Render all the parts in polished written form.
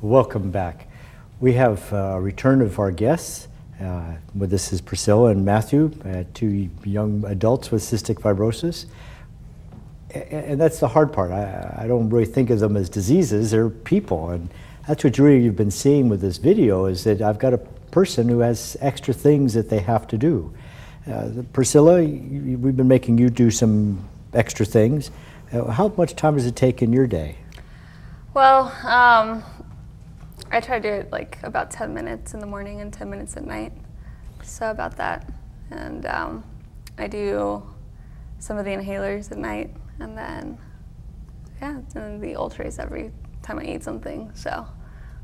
Welcome back. We have a return of our guests. With us is Priscilla and Matthew, two young adults with cystic fibrosis. And that's the hard part. I don't really think of them as diseases, they're people. And that's what really you've been seeing with this video, is that I've got a person who has extra things that they have to do. Priscilla, we've been making you do some extra things. How much time does it take in your day? Well, I try to do it like about 10 minutes in the morning and 10 minutes at night. So about that. And I do some of the inhalers at night, and then, yeah, and the ultras every time I eat something. So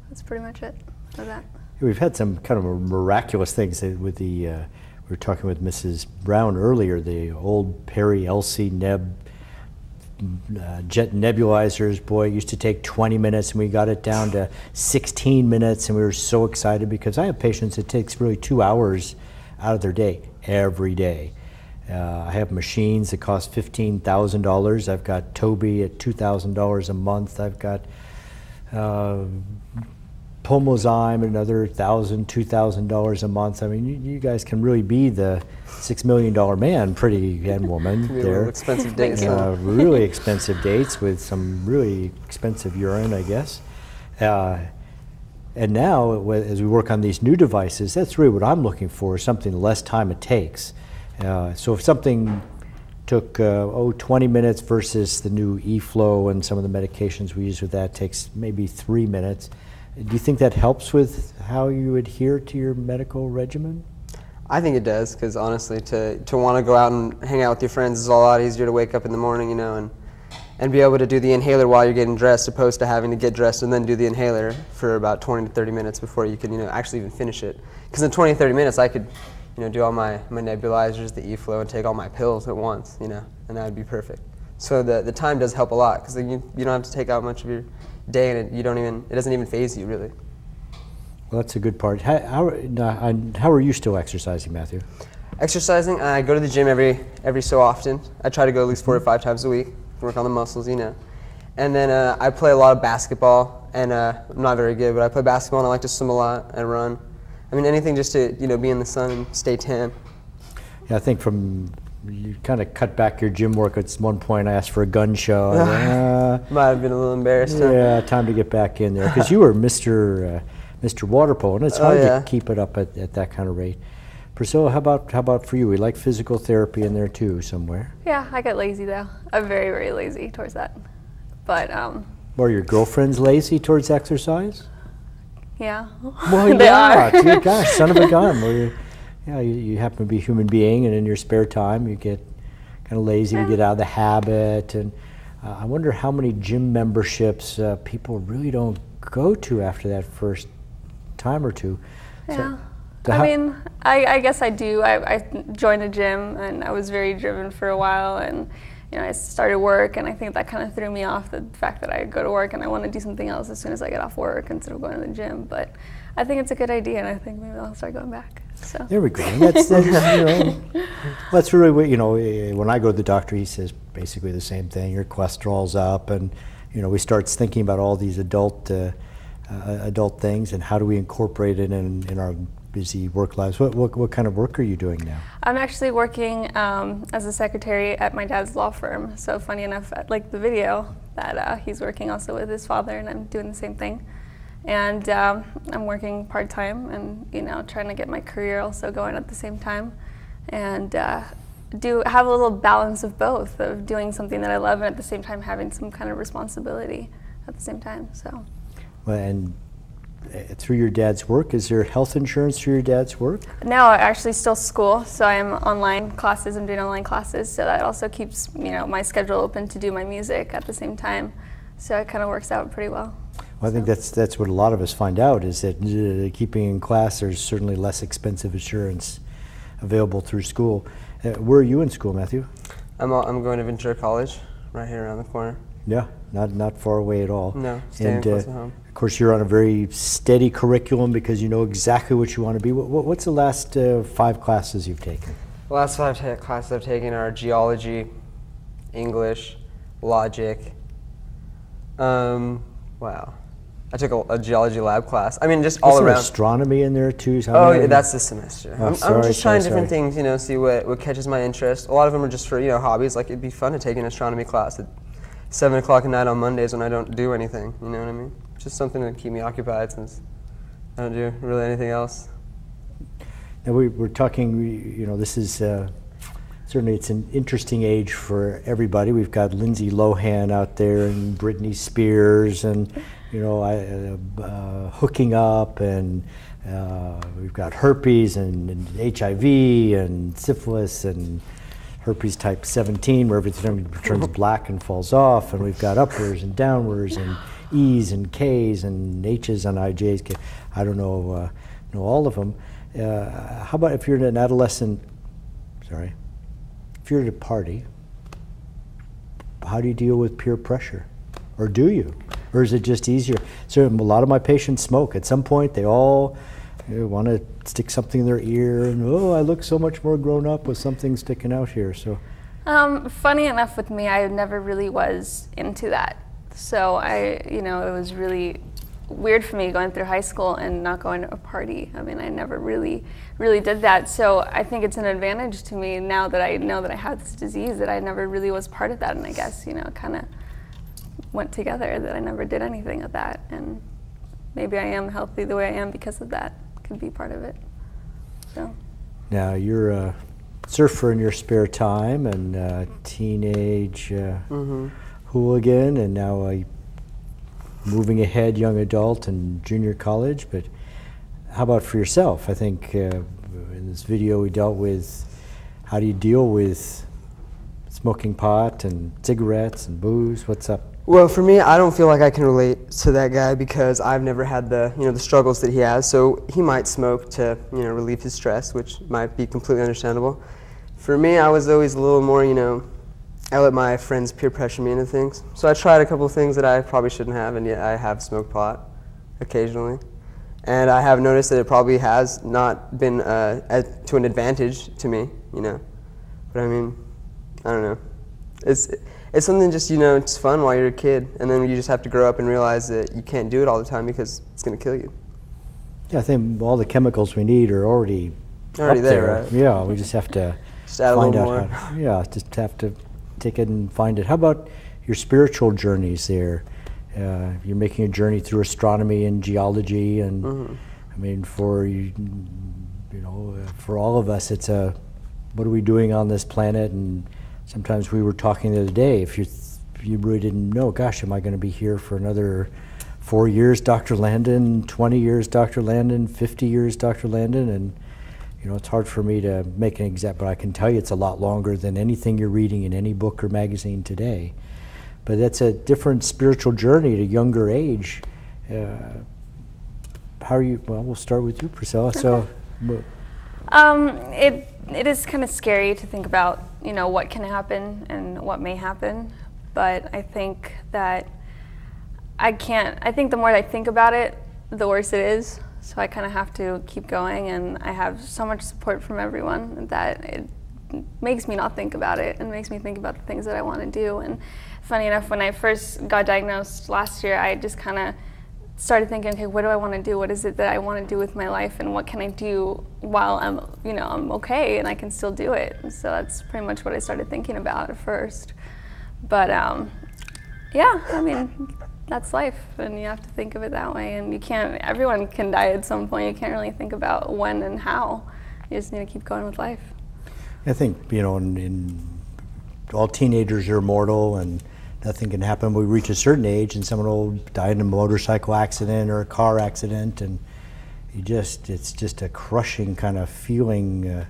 that's pretty much it for that. We've had some kind of miraculous things with the, we were talking with Mrs. Brown earlier, the old Perry LC Neb jet nebulizers. Boy, it used to take 20 minutes and we got it down to 16 minutes, and we were so excited because I have patients it takes really 2 hours out of their day every day. I have machines that cost $15,000. I've got Toby at $2,000 a month. I've got Pomozyme, another $1,000, $2,000 a month. I mean, you guys can really be the $6 million man, pretty and woman there. Expensive dates. Really expensive dates with some really expensive urine, I guess. And now, as we work on these new devices, that's really what I'm looking for, something less time it takes. So if something took 20 minutes versus the new eFlow and some of the medications we use with that takes maybe 3 minutes, do you think that helps with how you adhere to your medical regimen? I think it does, because honestly, to want to go out and hang out with your friends is a lot easier to wake up in the morning, you know, and be able to do the inhaler while you're getting dressed, opposed to having to get dressed and then do the inhaler for about 20 to 30 minutes before you can, you know, actually even finish it. Because in 20 to 30 minutes, I could, you know, do all my nebulizers, the eFlow, and take all my pills at once, you know, and that would be perfect. So the time does help a lot, because you don't have to take out much of your day, and it doesn't even phase you, really. Well, that's a good part. How are you still exercising, Matthew? Exercising, I go to the gym every so often. I try to go at least 4 or 5 times a week, work on the muscles, you know. And then I play a lot of basketball, and I'm not very good, but I play basketball and I like to swim a lot. I run. I mean, anything just to, you know, be in the sun and stay tan. Yeah, I think you kind of cut back your gym work. At one point I asked for a gun show. Might have been a little embarrassed. Yeah, time to get back in there, because you were Mr. Water Polo, and it's hard to keep it up at that kind of rate. Priscilla, how about for you? We like physical therapy in there too somewhere. Yeah, I get lazy though. I'm very, very lazy towards that. But Are your girlfriends lazy towards exercise? yeah. Well, They yeah, are. Dear gosh, son of a gun. Well, you happen to be a human being, and in your spare time you get kind of lazy, you get out of the habit, and I wonder how many gym memberships people really don't go to after that first time or two. Yeah. So I mean, I guess I do. I joined a gym, and I was very driven for a while, and you know, I started work, and I think that kind of threw me off, the fact that I go to work and I want to do something else as soon as I get off work instead of going to the gym. But I think it's a good idea, and I think maybe I'll start going back. So. There we go. And that's you know, that's really what, you know, when I go to the doctor, he says basically the same thing. Your cholesterol's up, and you know, we start thinking about all these adult things, and how do we incorporate it in our busy work lives. What kind of work are you doing now? I'm actually working as a secretary at my dad's law firm. So funny enough, like the video, that he's working also with his father, and I'm doing the same thing. And I'm working part-time, and you know, trying to get my career also going at the same time, and have a little balance of both, of doing something that I love and at the same time having some kind of responsibility at the same time. So. Well, and through your dad's work, is there health insurance through your dad's work? No, I actually still school, so I'm online classes. I'm doing online classes, so that also keeps, you know, my schedule open to do my music at the same time. So it kind of works out pretty well. Well, I think that's what a lot of us find out, is that keeping in class, there's certainly less expensive insurance available through school. Where are you in school, Matthew? I'm going to Ventura College, right here around the corner. Yeah, not far away at all. No, staying close to home. Of course, you're on a very steady curriculum because you know exactly what you want to be. What's the last 5 classes you've taken? The last 5 classes I've taken are geology, English, logic, wow, I took a geology lab class. I mean, just There's all some around. astronomy in there too. Oh, yeah, that's this semester. Oh, I'm just trying different things, you know, see what catches my interest. A lot of them are just for, you know, hobbies. Like, it'd be fun to take an astronomy class at 7 o'clock at night on Mondays when I don't do anything, you know what I mean? Just something to keep me occupied since I don't do really anything else. Now we're talking, you know, this is certainly it's an interesting age for everybody. We've got Lindsay Lohan out there and Britney Spears and, you know, hooking up, and we've got herpes and HIV and syphilis and herpes type 17 where everything turns black and falls off, and we've got uppers and downwards and E's and K's and H's and IJ's. I don't know all of them. How about if you're an adolescent, if you're at a party, how do you deal with peer pressure? Or do you? Or is it just easier? So a lot of my patients smoke. At some point they all want to stick something in their ear and, oh, I look so much more grown up with something sticking out here. So, funny enough with me, I never really was into that. So it was really weird for me going through high school and not going to a party. I mean, I never really did that. So I think it's an advantage to me now that I know that I have this disease, that I never really was part of that. And I guess, you know, it kind of went together that I never did anything of that. And maybe I am healthy the way I am because of that. Could be part of it. So. Now you're a surfer in your spare time and teenage hooligan, and now moving ahead, young adult and junior college. But how about for yourself? I think in this video we dealt with how do you deal with smoking pot and cigarettes and booze. What's up? Well, for me, I don't feel like I can relate to that guy because I've never had the struggles that he has. So he might smoke to relieve his stress, which might be completely understandable. For me, I was always a little more I let my friends peer pressure me into things. So I tried a couple of things that I probably shouldn't have, and yet I have smoked pot occasionally. And I have noticed that it probably has not been to an advantage to me, But I mean, I don't know. It's something just, it's fun while you're a kid, and then you just have to grow up and realize that you can't do it all the time because it's going to kill you. Yeah, I think all the chemicals we need are already there, right? Yeah, we just have to just add find a out little more. Yeah, just have to take it and find it. How about your spiritual journeys there? You're making a journey through astronomy and geology, and I mean, for for all of us, it's what are we doing on this planet? And sometimes we were talking the other day, if you really didn't know, gosh, am I going to be here for another 4 years, Dr. Landon, 20 years, Dr. Landon, 50 years, Dr. Landon? And it's hard for me to make an exact, but I can tell you it's a lot longer than anything you're reading in any book or magazine today. But that's a different spiritual journey at a younger age. How are you? Well, we'll start with you, Priscilla. Okay. So, it is kind of scary to think about, what can happen and what may happen. But I think that I think the more I think about it, the worse it is. So I kind of have to keep going, and I have so much support from everyone that it makes me not think about it and makes me think about the things that I want to do. And funny enough, when I first got diagnosed last year, I just kind of started thinking, okay, what do I want to do? What is it that I want to do with my life, and what can I do while I'm okay and I can still do it? And so that's pretty much what I started thinking about at first. But yeah, I mean, that's life, and you have to think of it that way. And everyone can die at some point. You can't really think about when and how. You just need to keep going with life. I think, in all teenagers are mortal and nothing can happen. We reach a certain age and someone will die in a motorcycle accident or a car accident, and it's just a crushing kind of feeling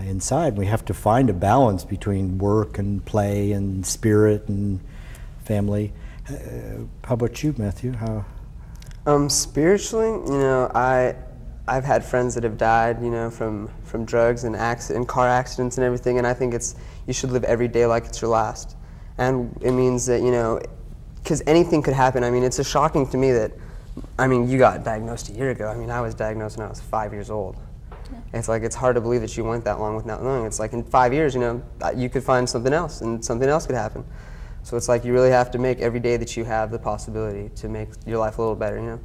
inside. We have to find a balance between work and play and spirit and family. How about you, Matthew? How? Spiritually, I've had friends that have died, from drugs and car accidents and everything, and I think you should live every day like it's your last. And it means that, because anything could happen. I mean, it's shocking to me that, you got diagnosed a year ago. I was diagnosed when I was 5 years old. Yeah. It's hard to believe that you went that long without knowing. It's like in 5 years, you could find something else, and something else could happen. So it's like you really have to make every day that you have the possibility to make your life a little better, you know?